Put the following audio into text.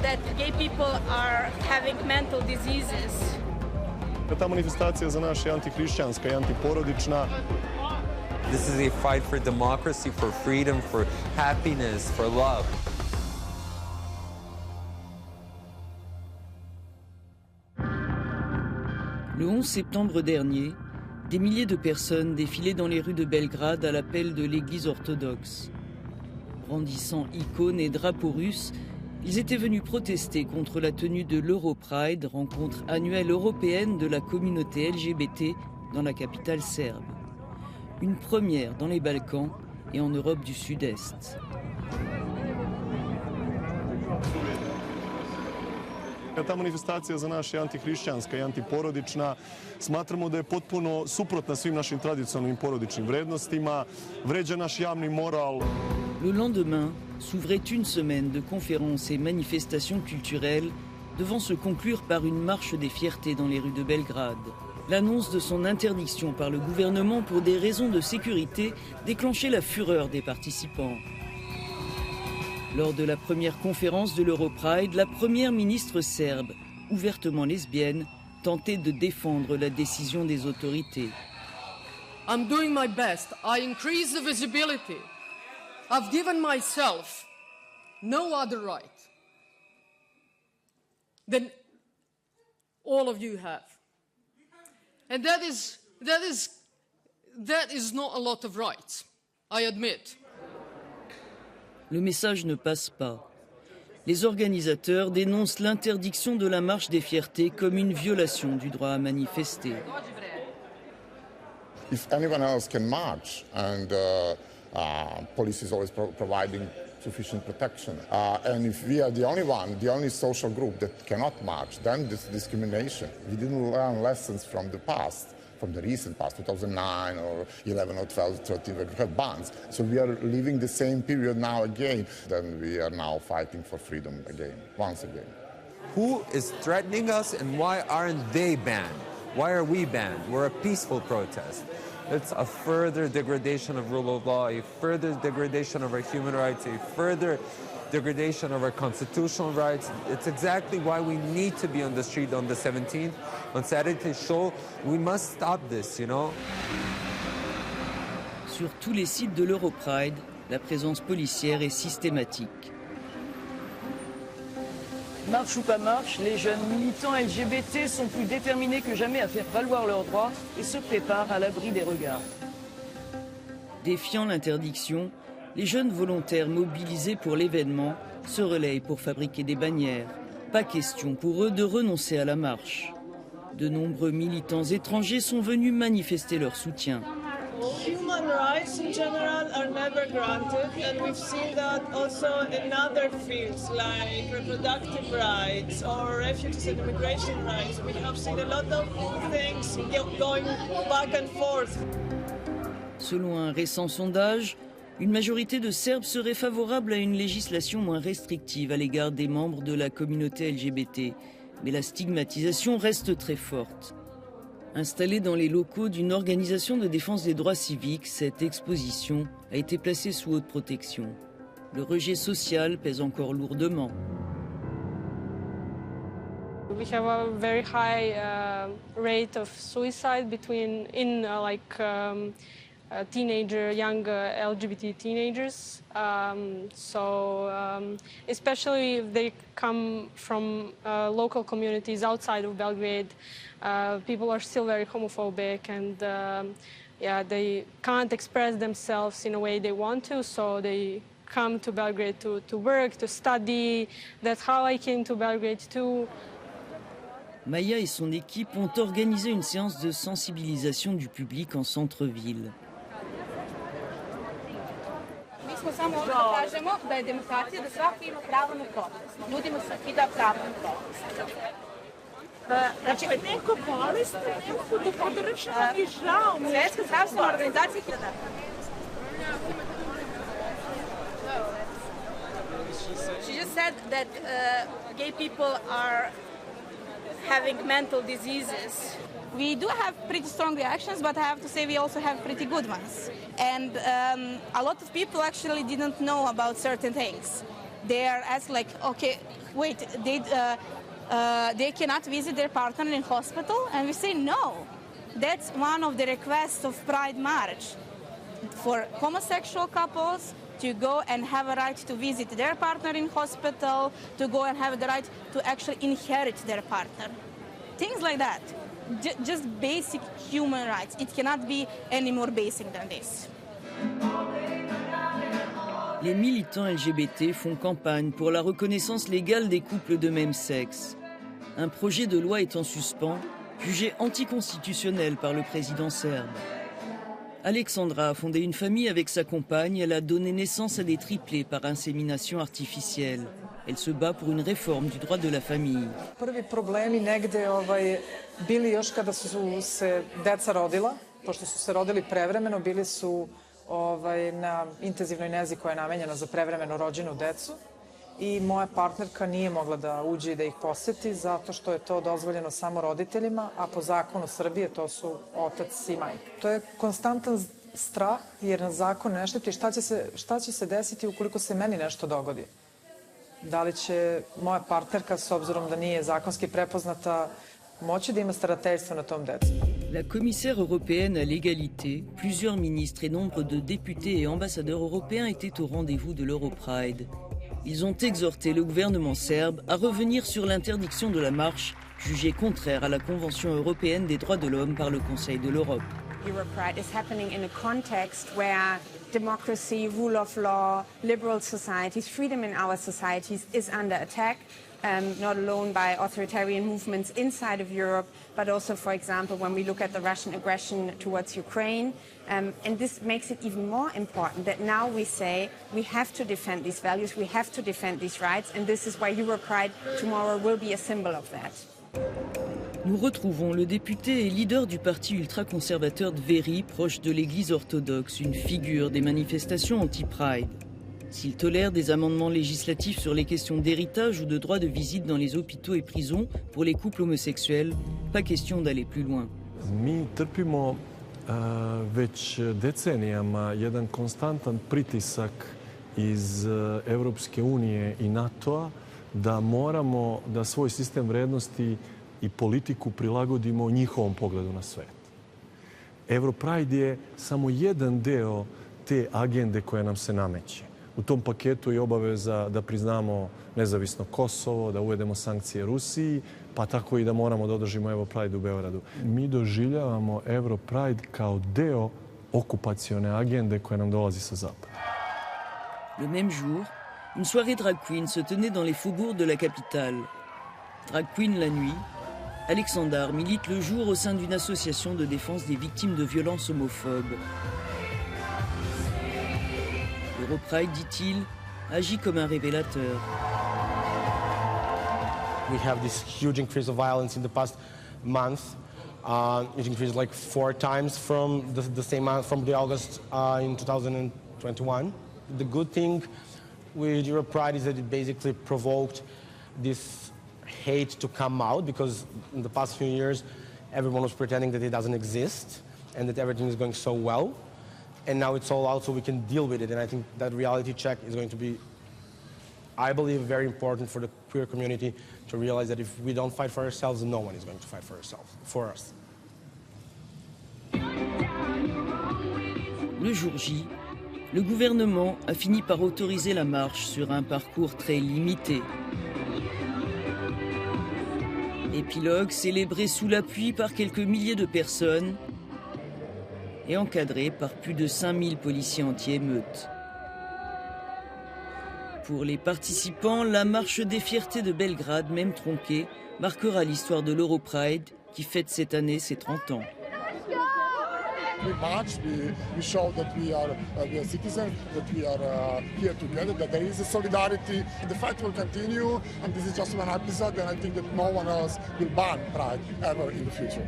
that gay people are having mental diseases. Ta manifestacija za nas je antihrišćanska i antiporodična. This is a fight for democracy, for freedom, for happiness, for love. Le 11 septembre dernier, des milliers de personnes défilaient dans les rues de Belgrade à l'appel de l'Église orthodoxe. Brandissant icônes et drapeaux russes, ils étaient venus protester contre la tenue de l'Europride, rencontre annuelle européenne de la communauté LGBT dans la capitale serbe. Une première dans les Balkans et en Europe du Sud-Est. Ta manifestacija za nas je antihrišćanska i antiporodična. Smatramo da je potpuno suprotna svim našim tradicionalnim porodičnim vrednostima, vređa naš javni moral. Le lendemain s'ouvrait une semaine de conférences et manifestations culturelles devant se conclure par une marche des fiertés dans les rues de Belgrade. L'annonce de son interdiction par le gouvernement pour des raisons de sécurité déclenchait la fureur des participants. Lors de la première conférence de l'Europride, la première ministre serbe, ouvertement lesbienne, tentait de défendre la décision des autorités. I'm doing my best. I increase the visibility. I've given myself no other right than all of you have. And that is not a lot of rights, I admit. Le message ne passe pas. Les organisateurs dénoncent l'interdiction de la marche des fiertés comme une violation du droit à manifester. If anyone else can march and police is always providing sufficient protection. And if we are the only social group that cannot march, then this discrimination. We didn't learn lessons from the past, from the recent past, 2009 or 11 or 12, 13, we had bans. So we are living the same period now again. Then we are now fighting for freedom again, once again. Who is threatening us and why aren't they banned? Why are we banned? We're a peaceful protest. It's a further degradation of rule of law, a further degradation of our human rights, a further degradation of our constitutional rights. It's exactly why we need to be on the street on the 17th, on Saturday to show we must stop this, you know. Sur tous les sites de l'Europride, la présence policière est systématique. Marche ou pas marche, les jeunes militants LGBT sont plus déterminés que jamais à faire valoir leurs droits et se préparent à l'abri des regards. Défiant l'interdiction, les jeunes volontaires mobilisés pour l'événement se relayent pour fabriquer des bannières. Pas question pour eux de renoncer à la marche. De nombreux militants étrangers sont venus manifester leur soutien. Human rights in general are never granted, and we've seen that also in other fields like reproductive rights or refugees and immigration rights. We have seen a lot of things going back and forth. Selon un récent sondage, une majorité de Serbes serait favorable à une législation moins restrictive à l'égard des membres de la communauté LGBT. Mais la stigmatisation reste très forte. Installée dans les locaux d'une organisation de défense des droits civiques, cette exposition a été placée sous haute protection. Le rejet social pèse encore lourdement. We have a very high rate of suicide young LGBT teenagers. Especially if they come from local communities outside of Belgrade, people are still very homophobic and they can't express themselves in a way they want to, so they come to Belgrade to work, to study. That's how I came to Belgrade too. Maya et son équipe ont organisé une séance de sensibilisation du public en centre-ville. Samo da kažemo da je demokracija da svako ima pravo na protest. Ljudima se ukida pravo na protest. Znači, neko bolest, neko da podrži i žao. Svetska zdravstvena organizacija She just said that gay people are having mental diseases. We do have pretty strong reactions, but I have to say we also have pretty good ones. And a lot of people actually didn't know about certain things. they are asked like, okay, wait, they cannot visit their partner in hospital, and we say no. That's one of the requests of Pride March for homosexual couples to go and have a right to visit their partner in hospital, to go and have the right to actually inherit their partner. Things like that. Just basic human rights. It cannot be any more basic than this. Les militants LGBT font campagne pour la reconnaissance légale des couples de même sexe. Un projet de loi est en suspens, jugé anticonstitutionnel par le président serbe. Alexandra a fondé une famille avec sa compagne. Elle a donné naissance à des triplés par insémination artificielle. Elle se bat pour une réforme du droit de la famille. Prvi problemi negde bili još kada su se deca rodila, pošto su se rodili prevremeno, bili su na intenzivnoj nezi koja je namenjena za prevremeno rođenu decu. I moja partnerka nije mogla da uđe i da ih poseti zato što je to dozvoljeno samo roditeljima, a po zakonu Srbije to su otac i majka. To je konstantan strah jer na zakon ne šteti šta će se desiti ukoliko se meni nešto dogodi. Da li će moja partnerka, s obzirom da nije zakonski prepoznata, moći da ima starateljstvo na tom decu. La commissaire européenne à l'égalité, plusieurs ministres et nombre de députés et ambassadeurs européens étaient au rendez-vous de l'Europride. Ils ont exhorté le gouvernement serbe à revenir sur l'interdiction de la marche, jugée contraire à la Convention européenne des droits de l'homme par le Conseil de l'Europe. Europride is happening in a context where democracy, rule of law, liberal societies, freedom in our societies is under attack, not alone by authoritarian movements inside of Europe, but also, for example, when we look at the Russian aggression towards Ukraine. And this makes it even more important that now we say we have to defend these values, we have to defend these rights, and this is why Europride tomorrow will be a symbol of that. Nous retrouvons le député et leader du parti ultra-conservateur Dveri, proche de l'Église orthodoxe, une figure des manifestations anti-Pride. S'il tolère des amendements législatifs sur les questions d'héritage ou de droit de visite dans les hôpitaux et prisons pour les couples homosexuels, pas question d'aller plus loin. Mi trpimo već decenijama jedan konstantan pritisak iz Evropske unije i NATO-a da moramo da svoj sistem vrednosti i politiku prilagodimo njihovom pogledu na svet. Europride je samo jedan deo te agende koja nam se nameće. U tom paketu je obaveza da priznamo nezavisno Kosovo, da uvedemo sankcije Rusiji, pa tako i da moramo da održimo Europride u Beogradu. Mi doživljavamo Europride kao deo okupacione agende koja nam dolazi sa zapada. Le même jour, une soirée drag queen se tenait dans les faubourgs de la capitale. Drag queen la nuit, Alexandar milite le jour au sein d'une association de défense des victimes de violences homophobes. Europride, dit-il, agit comme un révélateur. We have this huge increase of violence in the past month. It increased like 4 times from the same month, from the August in 2021. The good thing with Europride is that it basically provoked this hate to come out, because in the past few years everyone was pretending that it doesn't exist and that everything is going so well. And now it's all out so we can deal with it. And I think that reality check is going to be, I believe, very important for the queer community to realize that if we don't fight for ourselves, no one is going to fight for us. Le jour J, le gouvernement a fini par autoriser la marche sur un parcours très limité. Épilogue célébré sous la pluie par quelques milliers de personnes et encadré par plus de 5000 policiers anti-émeutes. Pour les participants, la marche des fiertés de Belgrade, même tronquée, marquera l'histoire de l'Europride qui fête cette année ses 30 ans. We march, we show that we are citizens, that we are here together, that there is a solidarity. The fight will continue, and this is just one episode, and I think that no one else will ban Pride ever in the future.